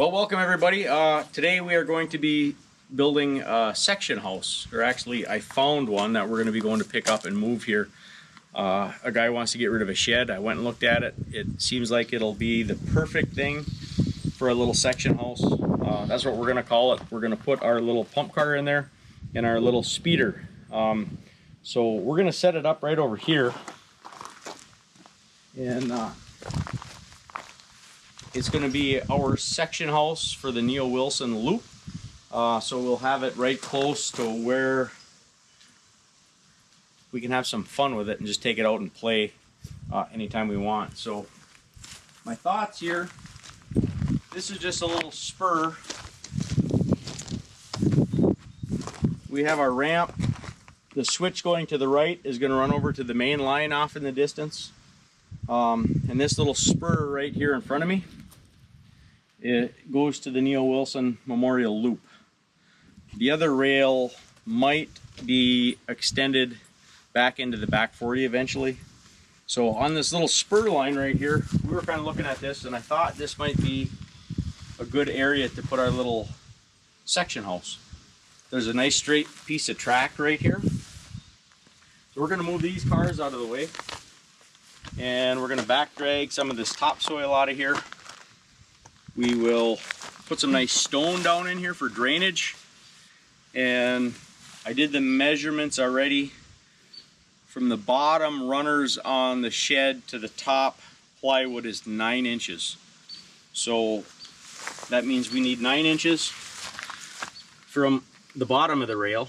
Well, welcome everybody. Today we are going to be building a section house, or actually I found one that we're going to be going to pick up and move here. A guy wants to get rid of a shed. I went and looked at it. It seems like it'll be the perfect thing for a little section house. That's what we're going to call it. We're going to put our little pump car in there and our little speeder. So we're going to set it up right over here. And it's going to be our section house for the Neo Wilson loop. So we'll have it right close to where we can have some fun with it and just take it out and play anytime we want. So my thoughts here, this is just a little spur. We have our ramp. The switch going to the right is going to run over to the main line off in the distance. And this little spur right here in front of me, it goes to the Neo Wilson Memorial Loop. The other rail might be extended back into the back 40 eventually. So on this little spur line right here, we were kind of looking at this and I thought this might be a good area to put our little section house. There's a nice straight piece of track right here. So we're going to move these cars out of the way and we're going to back drag some of this topsoil out of here. We will put some nice stone down in here for drainage, and I did the measurements already. From the bottom runners on the shed to the top plywood is 9 inches. So that means we need 9 inches from the bottom of the rail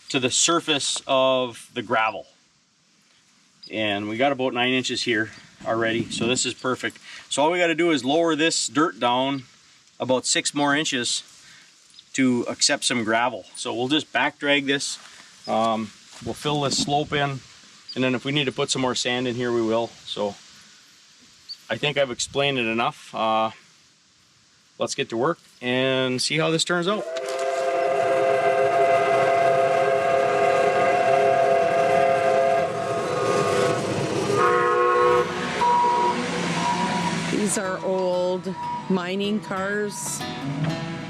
to the surface of the gravel. And we got about 9 inches here already, so this is perfect. So all we got to do is lower this dirt down about 6 more inches to accept some gravel. So we'll just back drag this. We'll fill this slope in, and then if we need to put some more sand in here, we will. So I think I've explained it enough. Let's get to work and see how this turns out. These are old mining cars.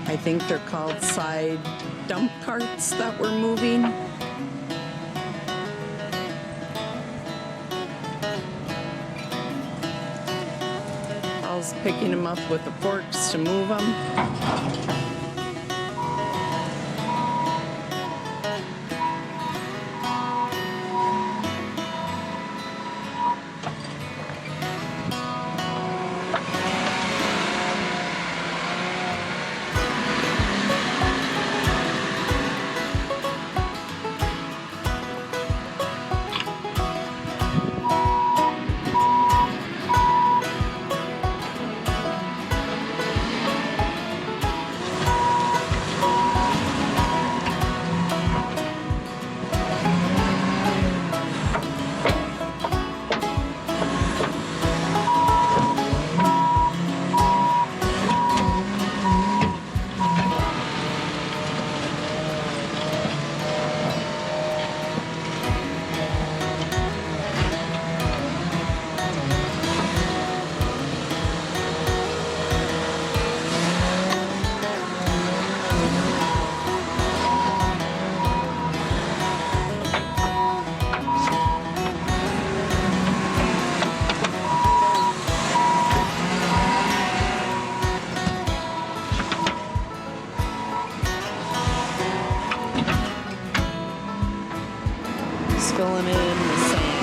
I think they're called side dump carts that we're moving. I was picking them up with the forks to move them. Filling it in the sand.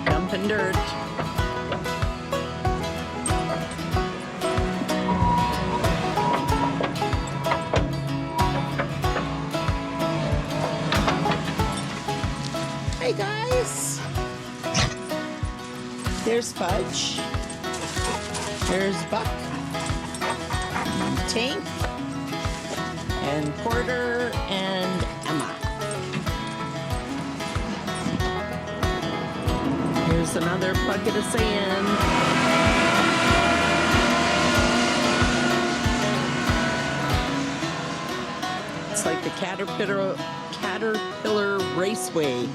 Dumping dirt. Hey guys. There's Fudge. There's Buck. And Tank. And Porter and Emma. Here's another bucket of sand. Caterpillar Raceway.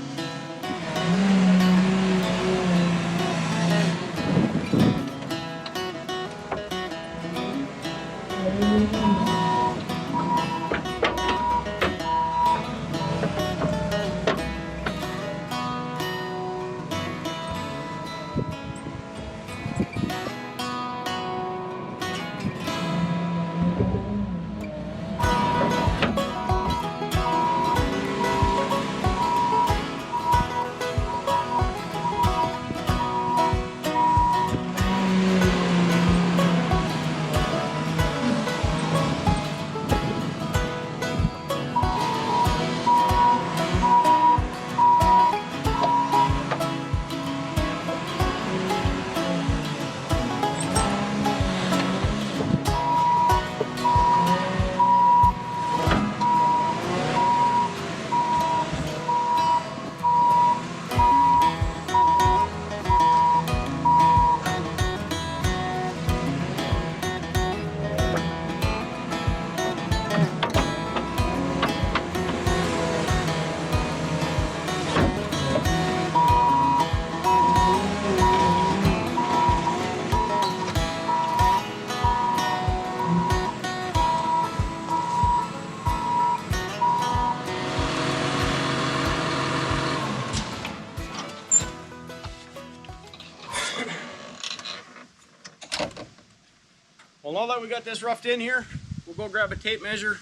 Well, now that we got this roughed in here, we'll go grab a tape measure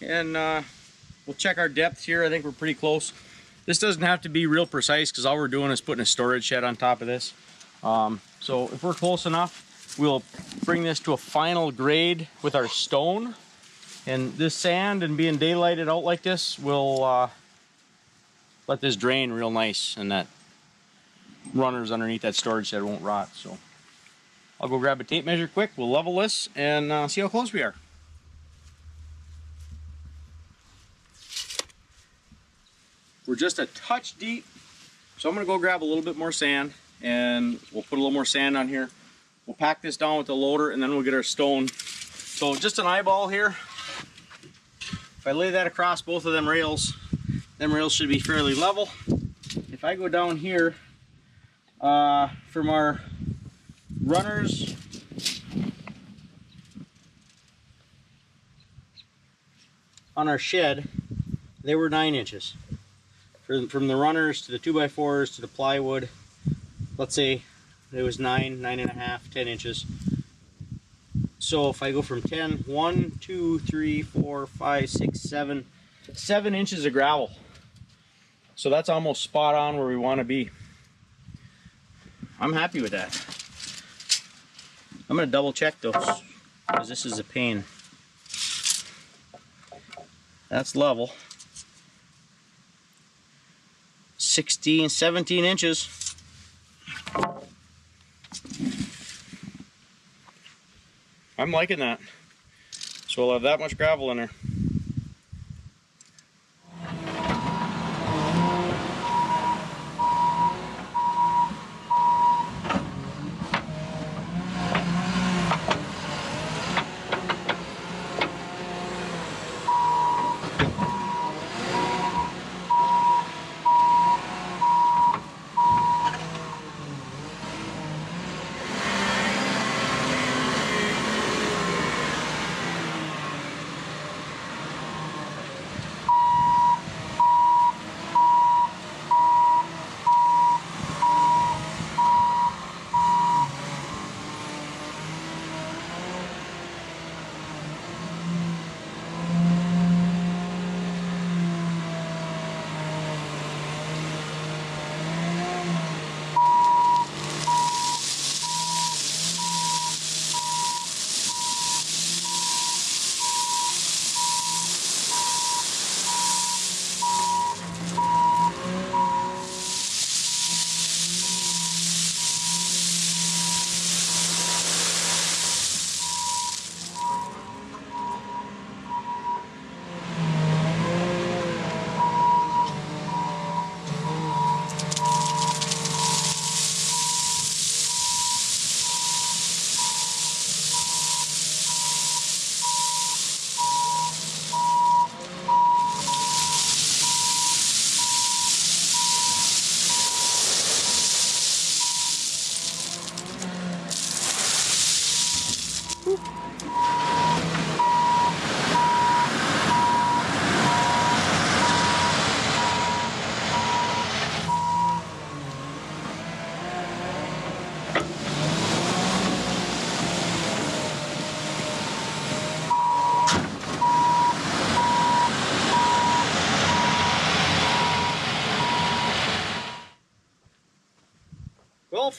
and we'll check our depth here. I think we're pretty close. This doesn't have to be real precise because all we're doing is putting a storage shed on top of this. So if we're close enough, we'll bring this to a final grade with our stone. And this sand and being daylighted out like this will let this drain real nice, and that runners underneath that storage shed won't rot. So I'll go grab a tape measure quick, we'll level this and see how close we are. We're just a touch deep, so I'm gonna go grab a little bit more sand and we'll put a little more sand on here. We'll pack this down with the loader and then we'll get our stone. So just an eyeball here. If I lay that across both of them rails should be fairly level. If I go down here from our runners on our shed, they were 9 inches. From the runners to the 2x4s to the plywood, let's say it was 9.5, 10 inches. So if I go from 10, 1, 2, 3, 4, 5, 6, 7 inches of gravel. So that's almost spot on where we want to be. I'm happy with that. I'm going to double check those because this is a pain. That's level. 16, 17 inches. I'm liking that. So we'll have that much gravel in there.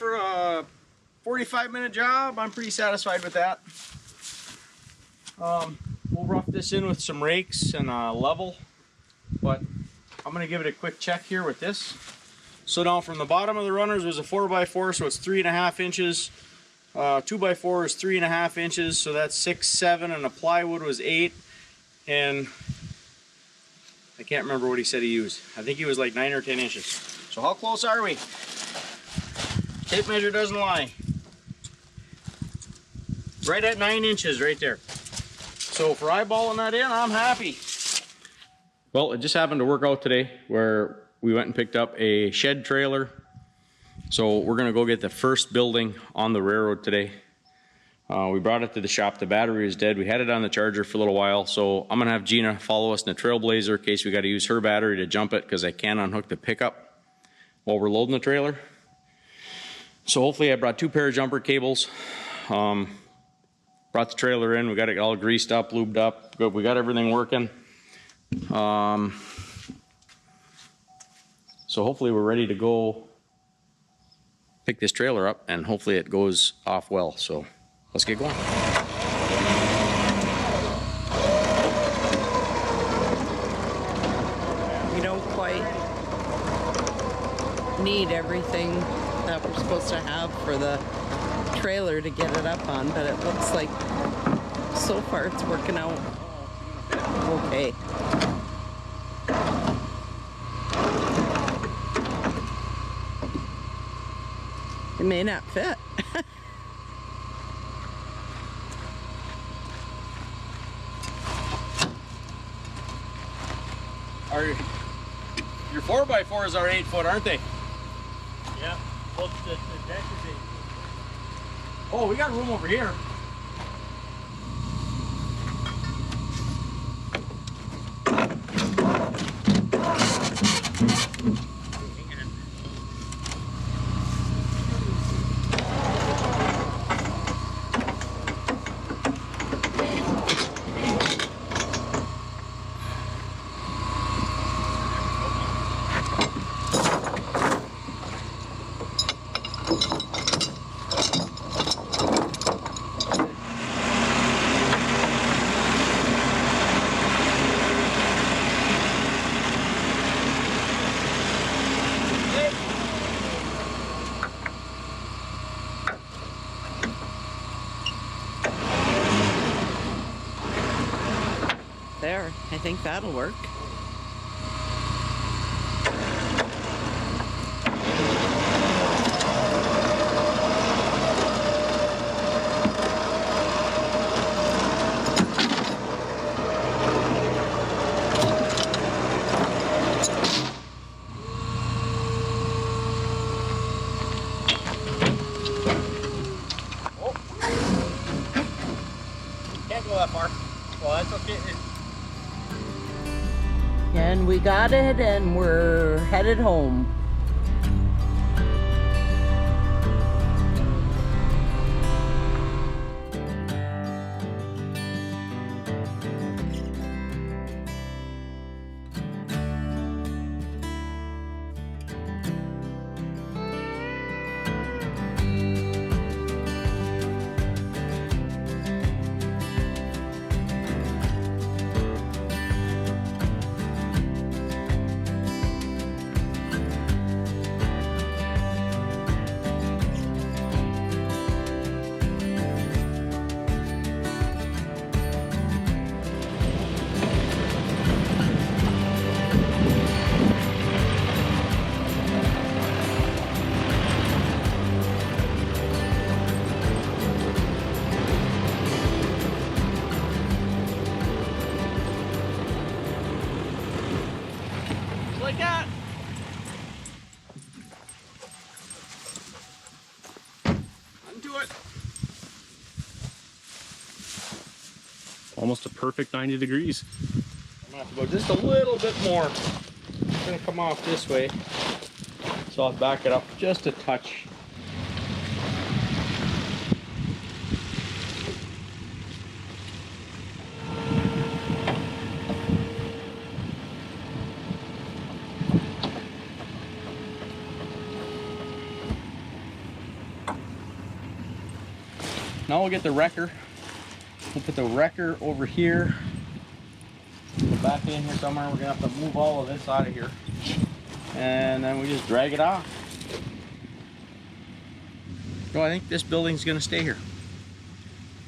for a 45-minute job. I'm pretty satisfied with that. We'll rough this in with some rakes and level, but I'm going to give it a quick check here with this. So now from the bottom of the runners was a 4x4, so it's 3.5 inches. 2x4 is 3.5 inches, so that's 6, 7, and a plywood was 8. And I can't remember what he said he used. I think he was like 9 or 10 inches. So how close are we? Tape measure doesn't lie. Right at 9 inches right there. So for eyeballing that in, I'm happy. Well, it just happened to work out today where we went and picked up a shed trailer. So we're gonna go get the first building on the railroad today. We brought it to the shop. The battery is dead. We had it on the charger for a little while. So I'm gonna have Gina follow us in the Trailblazer in case we gotta use her battery to jump it because I can't unhook the pickup while we're loading the trailer. So hopefully I brought 2 pair of jumper cables. Brought the trailer in. We got it all greased up, lubed up. Good. We got everything working. So hopefully we're ready to go pick this trailer up and hopefully it goes off well. So let's get going. We don't quite need everything that we're supposed to have for the trailer to get it up on, but it looks like so far it's working out okay. It may not fit. Your 4x4s are 8 foot, aren't they? Yeah, well, the deck is 8. Oh, we got room over here. There, I think that'll work. Can't go that far. Well, that's okay. And we got it and we're headed home. Like that. Undo it. Almost a perfect 90 degrees. I'm gonna have to go just a little bit more. It's gonna come off this way. So I'll back it up just a touch. now we'll get the wrecker. We'll put the wrecker over here. Back in here somewhere. We're gonna have to move all of this out of here. And then we just drag it off. So I think this building's gonna stay here.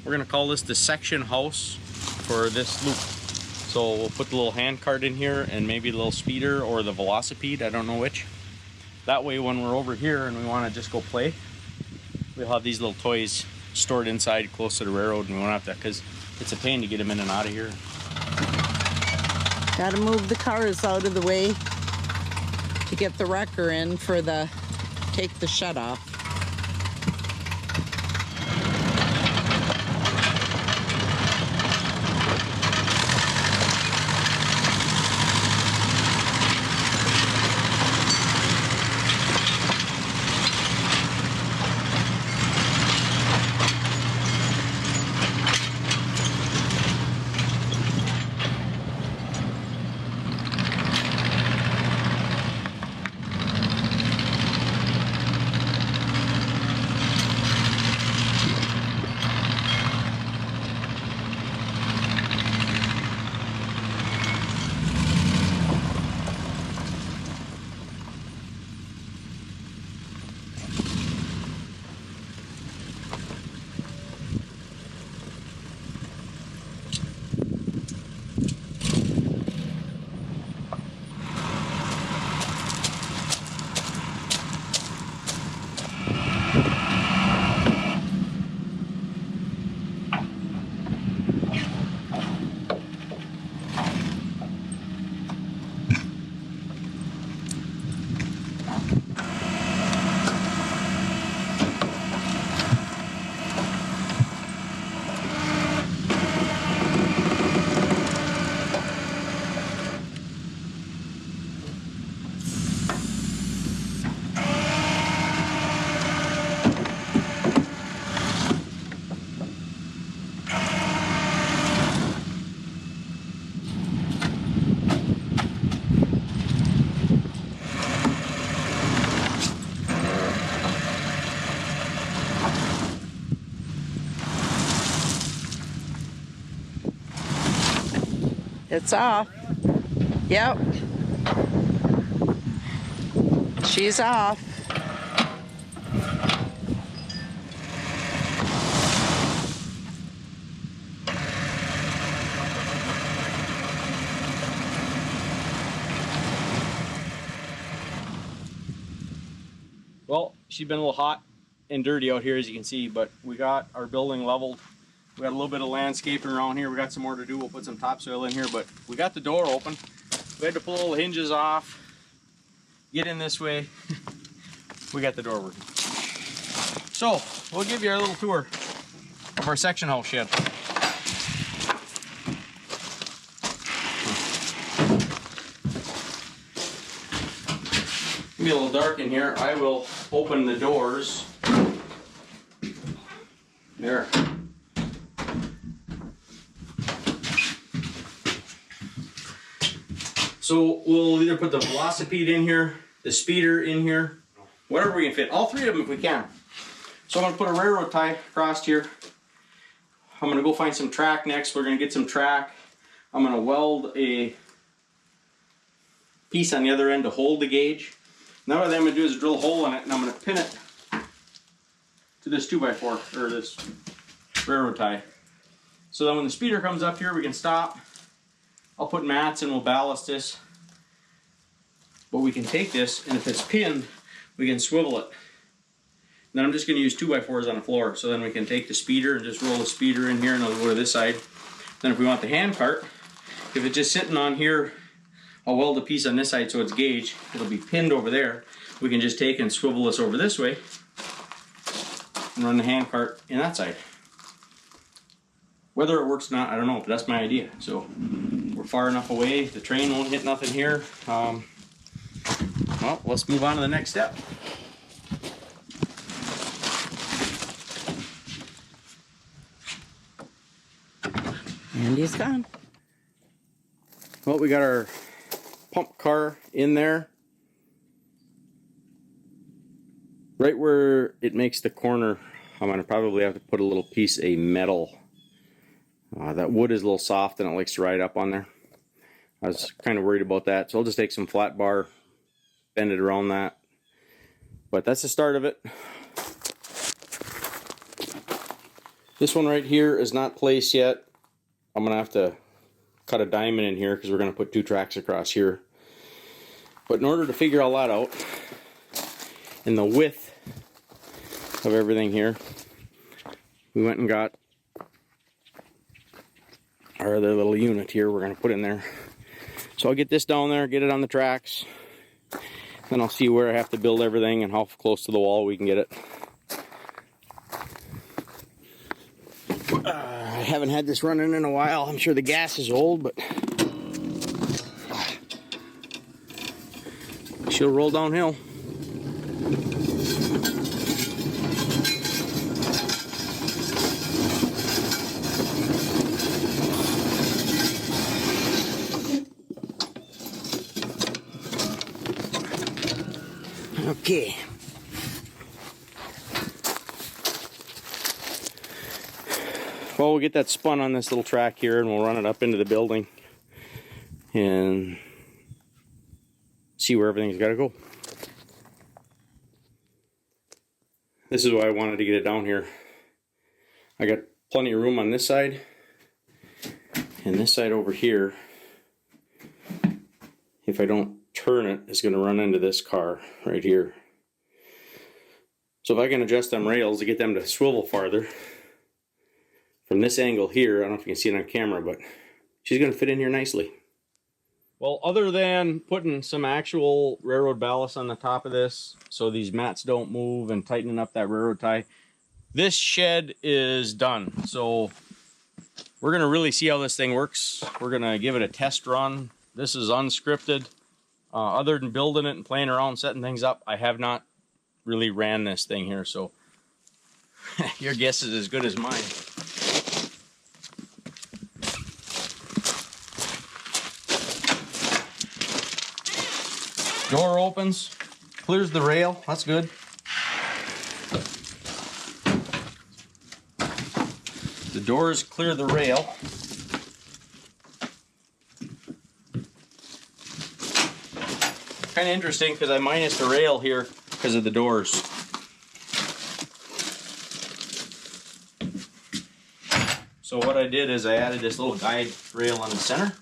We're gonna call this the section house for this loop. So we'll put the little hand cart in here and maybe a little speeder or the velocipede, I don't know which. That way when we're over here and we wanna just go play, we'll have these little toys stored inside close to the railroad and we won't have to, because it's a pain to get them in and out of here. Gotta move the cars out of the way to get the wrecker in for the, take the shut off. It's off. Yep. She's off. Well, she's been a little hot and dirty out here, as you can see, but we got our building leveled. We got a little bit of landscaping around here. We got some more to do. We'll put some topsoil in here, but we got the door open. We had to pull the hinges off, get in this way. We got the door working. So we'll give you a little tour of our section house shed. It'll be a little dark in here. I will open the doors. There. So we'll either put the velocipede in here, the speeder in here, whatever we can fit. All three of them if we can. So I'm gonna put a railroad tie across here. I'm gonna go find some track next. We're gonna get some track. I'm gonna weld a piece on the other end to hold the gauge. Now what I'm gonna do is drill a hole in it and I'm gonna pin it to this 2x4 or this railroad tie. So then when the speeder comes up here, we can stop. I'll put mats and we'll ballast this. But we can take this, and if it's pinned, we can swivel it. Then I'm just going to use 2x4s on the floor. So then we can take the speeder and just roll the speeder in here and it'll go to this side. Then if we want the hand cart, if it's just sitting on here, I'll weld a piece on this side so it's gauged. It'll be pinned over there. We can just take and swivel this over this way and run the hand cart in that side. Whether it works or not, I don't know, but that's my idea. So we're far enough away, the train won't hit nothing here. Well, let's move on to the next step. Andy's gone. Well, we got our pump car in there. Right where it makes the corner I'm gonna probably have to put a little piece of metal. That wood is a little soft and it likes to ride up on there. I was kind of worried about that, so I'll just take some flat bar, bend it around that. But that's the start of it. This one right here is not placed yet. I'm gonna have to cut a diamond in here because we're gonna put 2 tracks across here. But in order to figure all that out, and the width of everything here, we went and got our other little unit here we're going to put in there. So I'll get this down there, get it on the tracks, then I'll see where I have to build everything and how close to the wall we can get it. I haven't had this running in a while. I'm sure the gas is old, but she'll roll downhill. Okay. Well, we'll get that spun on this little track here and we'll run it up into the building and see where everything's got to go. This is why I wanted to get it down here. I got plenty of room on this side, and this side over here, if I don't turn it, is going to run into this car right here. So if I can adjust them rails to get them to swivel farther from this angle here, I don't know if you can see it on camera, but she's going to fit in here nicely. Well, other than putting some actual railroad ballast on the top of this so these mats don't move and tightening up that railroad tie, this shed is done. So we're going to really see how this thing works. We're going to give it a test run. This is unscripted. Other than building it and playing around, setting things up, I have not really ran this thing here, so your guess is as good as mine. Door opens, clears the rail, that's good. The doors clear the rail. Kind of interesting because I minus the rail here because of the doors. So what I did is I added this little guide rail on the center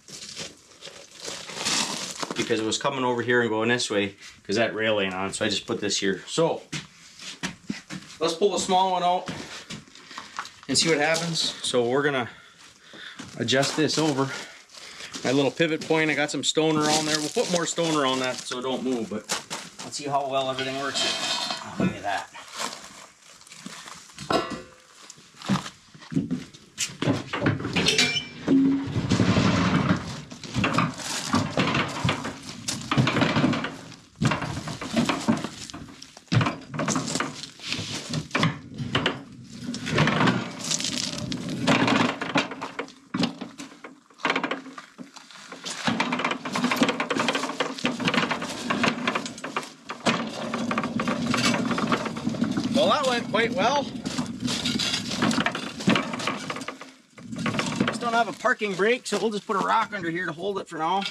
because it was coming over here and going this way because that rail ain't on, so I just put this here. So let's pull the small one out and see what happens. So we're gonna adjust this over. My little pivot point, I got some stone around there. We'll put more stone around that so it don't move, but let's see how well everything works. Oh, look at that. Well, that went quite well. Just don't have a parking brake, so we'll just put a rock under here to hold it for now.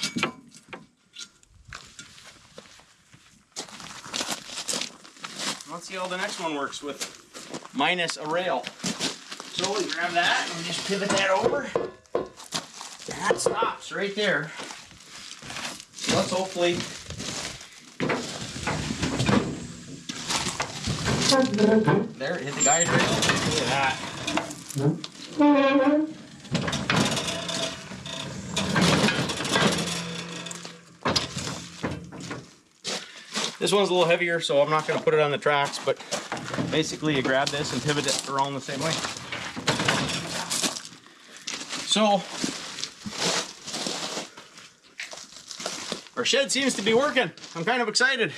Let's see how the next one works with minus a rail. So we grab that and we just pivot that over. That stops right there. So let's hopefully there, it hit the guide rail. Look at that. This one's a little heavier, so I'm not going to put it on the tracks, but basically you grab this and pivot it around the same way. So our shed seems to be working. I'm kind of excited.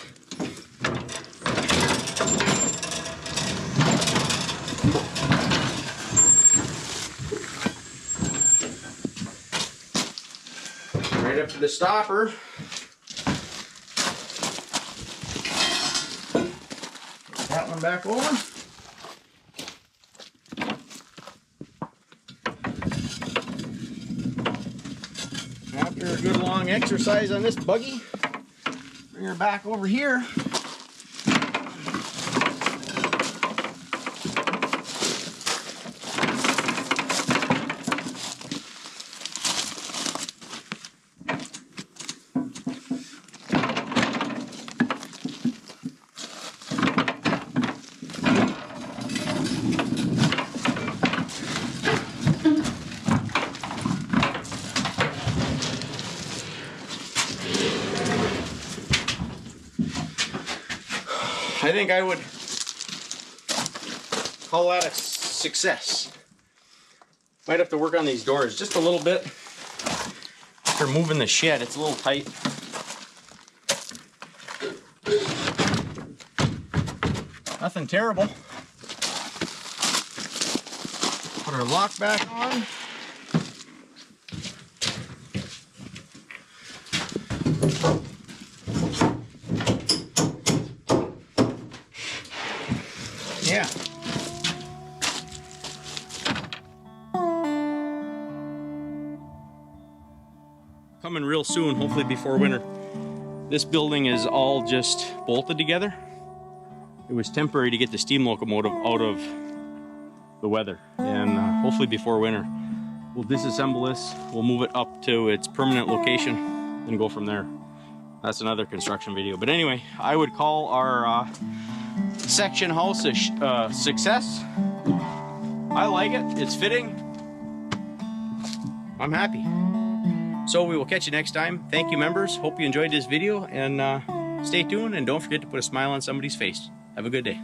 Right up to the stopper. That one back over. a good long exercise on this buggy. Bring her back over here. I think I would call that a success. Might have to work on these doors just a little bit. After moving the shed, it's a little tight. Nothing terrible. Put our lock back on. Yeah. Coming real soon, hopefully before winter. This building is all just bolted together. It was temporary to get the steam locomotive out of the weather, and hopefully before winter we'll disassemble this, we'll move it up to its permanent location and go from there. That's another construction video, but anyway, I would call our section house a success. I like it, it's fitting, I'm happy. So we will catch you next time. Thank you, members. Hope you enjoyed this video, and stay tuned, and don't forget to put a smile on somebody's face. Have a good day.